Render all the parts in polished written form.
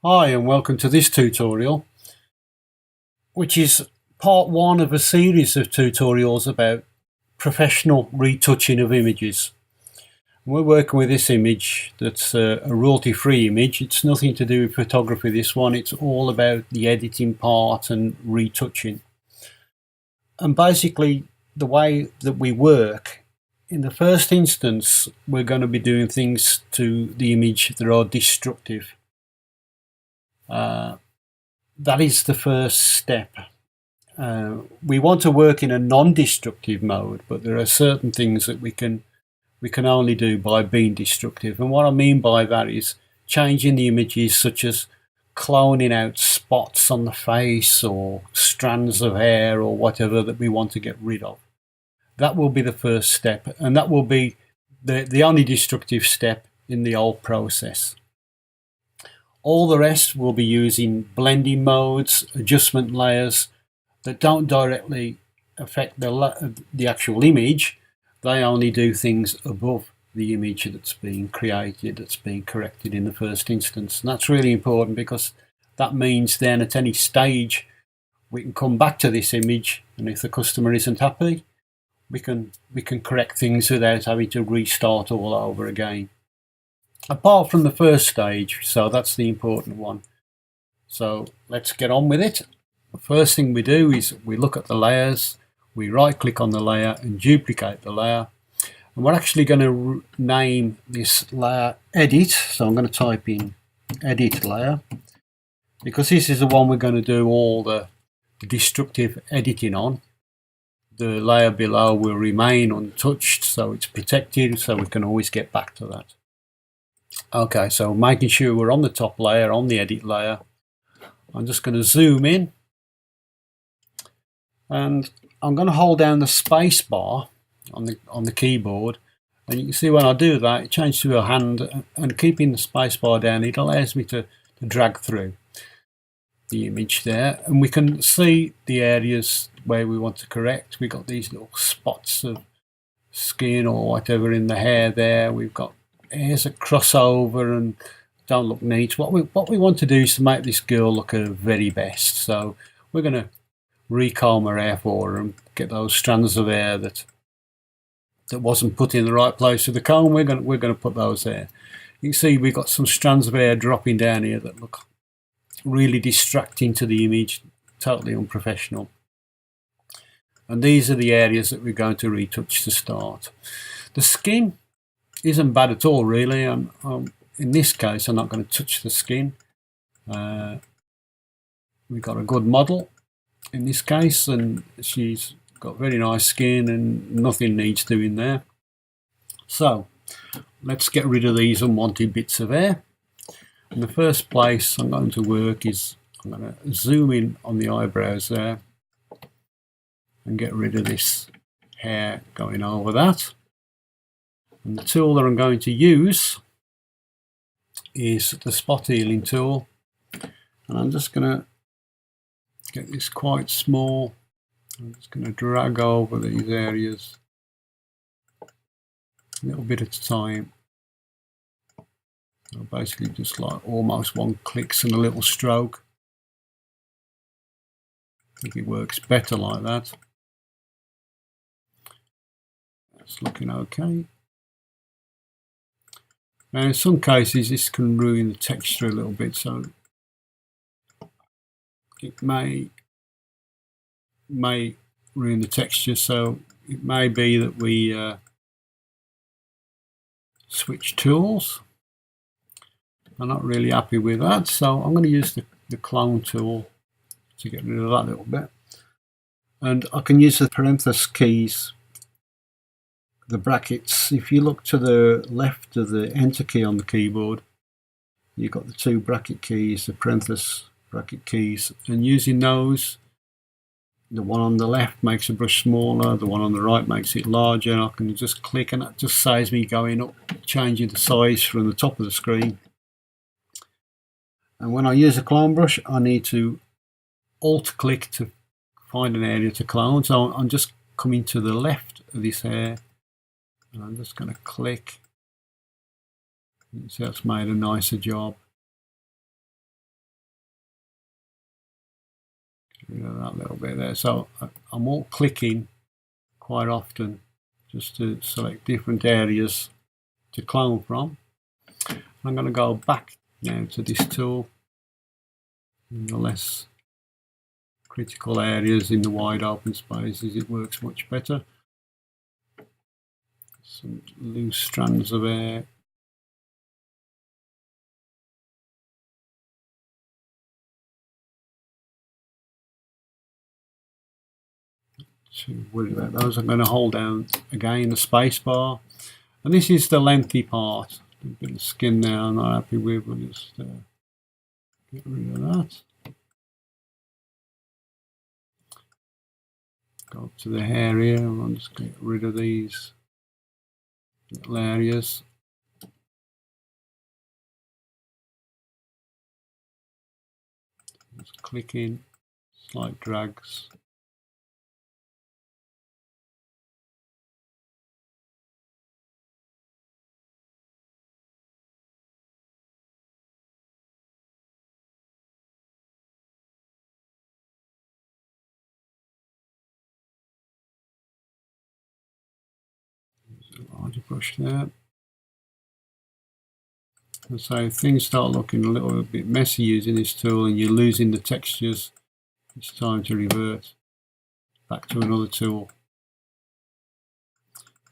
Hi and welcome to this tutorial, which is part one of a series of tutorials about professional retouching of images. We're working with this image that's a royalty-free image. It's nothing to do with photography, this one. It's all about the editing part and retouching. And basically the way that we work, in the first instance, we're going to be doing things to the image that are destructive. That is the first step. We want to work in a non-destructive mode, but there are certain things that we can only do by being destructive. And what I mean by that is changing the images, such as cloning out spots on the face or strands of hair or whatever that we want to get rid of. That will be the first step, and that will be the only destructive step in the whole process. All the rest will be using blending modes, adjustment layers that don't directly affect the actual image. They only do things above the image that's being created, that's being corrected in the first instance. And that's really important, because that means then at any stage we can come back to this image, and if the customer isn't happy, we can correct things without having to restart all over again. Apart from the first stage, so that's the important one. So let's get on with it. The first thing we do is we look at the layers, we right click on the layer and duplicate the layer. And we're actually going to name this layer edit. So I'm going to type in edit layer, because this is the one we're going to do all the destructive editing on. The layer below will remain untouched, so it's protected, so we can always get back to that. Okay, so making sure we're on the top layer, on the edit layer, I'm just going to zoom in, and I'm going to hold down the space bar on the keyboard, and you can see when I do that, it changes to a hand, and keeping the space bar down, it allows me to drag through the image there, and we can see the areas where we want to correct. We've got these little spots of skin or whatever in the hair there. We've got hairs that cross over and don't look neat. What we want to do is to make this girl look her very best. So we're going to recomb her hair for her and get those strands of hair that wasn't put in the right place with the comb. We're going to put those there. You can see we've got some strands of hair dropping down here that look really distracting to the image, totally unprofessional. And these are the areas that we're going to retouch to start. The skin isn't bad at all, really. In this case, I'm not going to touch the skin. We've got a good model in this case, and she's got very nice skin and nothing needs doing there. So let's get rid of these unwanted bits of hair. In the first place I'm going to work is I'm going to zoom in on the eyebrows there and get rid of this hair going over that. And the tool that I'm going to use is the spot healing tool, and I'm just going to get this quite small. I'm just going to drag over these areas a little bit at a time. So basically just like almost one clicks and a little stroke. I think it works better like that. That's looking okay. Now in some cases this can ruin the texture a little bit, so it may ruin the texture, so it may be that we switch tools. I'm not really happy with that, so I'm going to use the clone tool to get rid of that little bit. And I can use the parenthesis keys, the brackets. If you look to the left of the enter key on the keyboard, you've got the two bracket keys, the parenthesis bracket keys, and using those, the one on the left makes the brush smaller, the one on the right makes it larger, and I can just click, and that just saves me going up, changing the size from the top of the screen. And when I use a clone brush, I need to alt click to find an area to clone. So I'm just coming to the left of this hair, and I'm just going to click. You see that's made a nicer job. rid of that little bit there. So I'm all clicking quite often just to select different areas to clone from. I'm going to go back now to this tool in the less critical areas in the wide open spaces. It works much better. Some loose strands of hair. To worry about those, I'm going to hold down again the space bar, and this is the lengthy part. A bit of skin there I'm not happy with. We'll just get rid of that. Go up to the hair here, and I'll just get rid of these little areas. Just click in, slight drags. A larger brush there. And so if things start looking a little bit messy using this tool and you're losing the textures, it's time to revert back to another tool.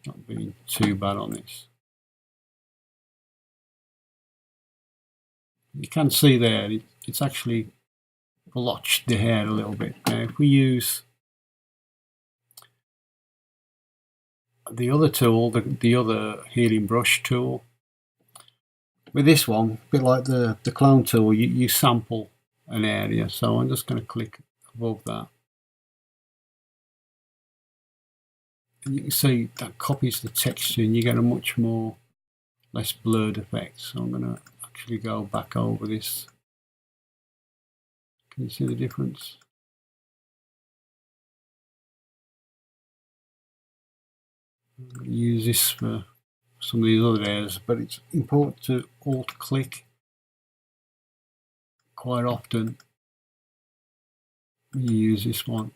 Not being too bad on this. You can see there it's actually blotched the hair a little bit. Now if we use the other tool, the other healing brush tool, with this one, a bit like the clone tool, you sample an area. So I'm just going to click above that. And you can see that copies the texture and you get a much less blurred effect. So I'm going to actually go back over this. Can you see the difference? I'm going to use this for some of these other areas, but it's important to alt click quite often when you use this one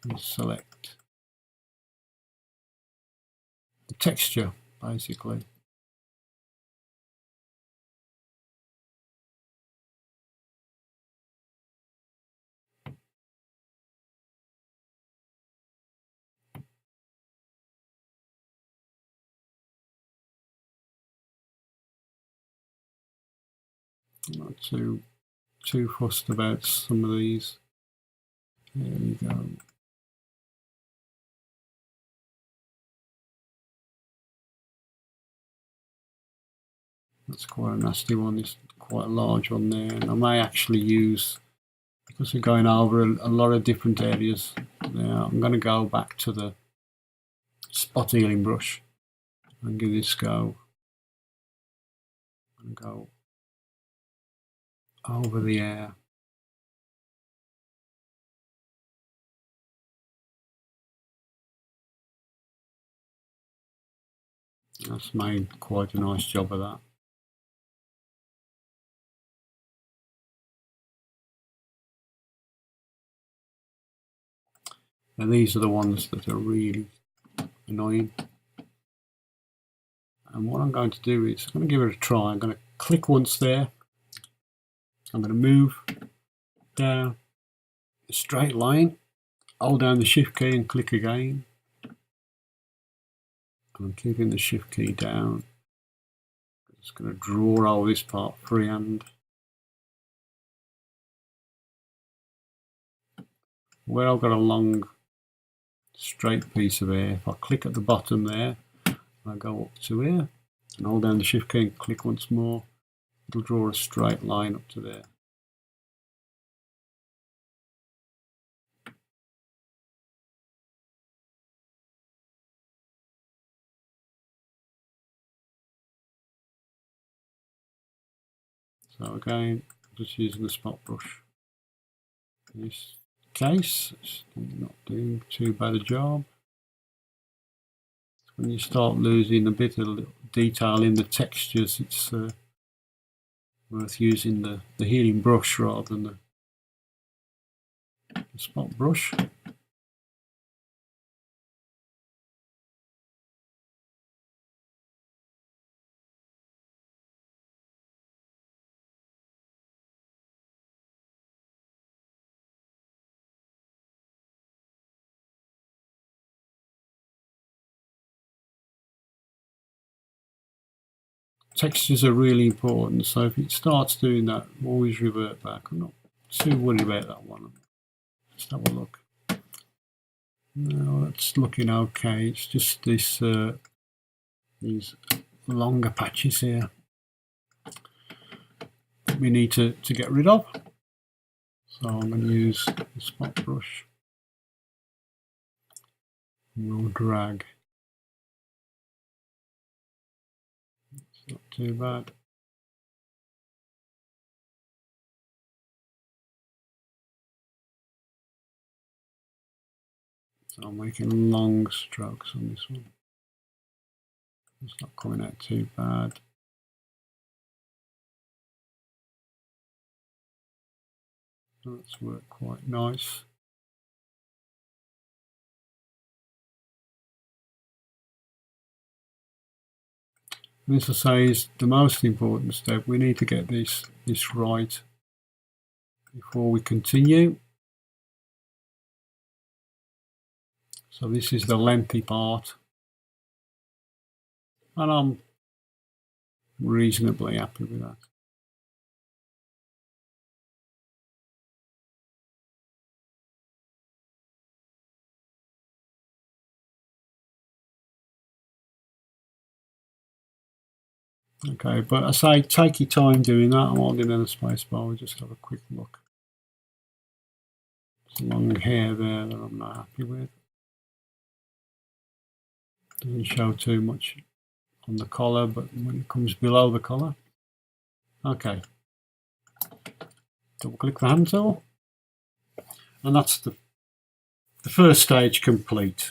and select the texture basically. I'm not too fussed about some of these. There we go. That's quite a nasty one. It's quite a large one there, and I may actually use, because we're going over a lot of different areas now, I'm going to go back to the spot healing brush and give this a go. And go over the air. That's made quite a nice job of that. And these are the ones that are really annoying. And what I'm going to do is I'm going to give it a try. I'm going to click once there. I'm going to move down a straight line, hold down the shift key and click again. I'm keeping the shift key down. I'm just going to draw over this part freehand. Where I've got a long straight piece of hair, if I click at the bottom there, I go up to here and hold down the shift key and click once more, it'll draw a straight line up to there. So again, just using the spot brush. In this case, it's not doing too bad a job. When you start losing a bit of detail in the textures, it's worth using the healing brush rather than the spot brush. Textures are really important, so if it starts doing that, always revert back. I'm not too worried about that one. Let's have a look. No, that's looking okay. It's just this these longer patches here that we need to get rid of. So I'm going to use the spot brush. And we'll drag. It's not too bad. So I'm making long strokes on this one. It's not coming out too bad. That's worked quite nice. And this, I say, is the most important step. We need to get this right before we continue. So this is the lengthy part, and I'm reasonably happy with that. Okay, but I say take your time doing that. I'm holding in the space bar. We'll just have a quick look. There's long hair there that I'm not happy with. Doesn't show too much on the collar, but when it comes below the collar. Okay. Double click the hand tool. And that's the first stage complete.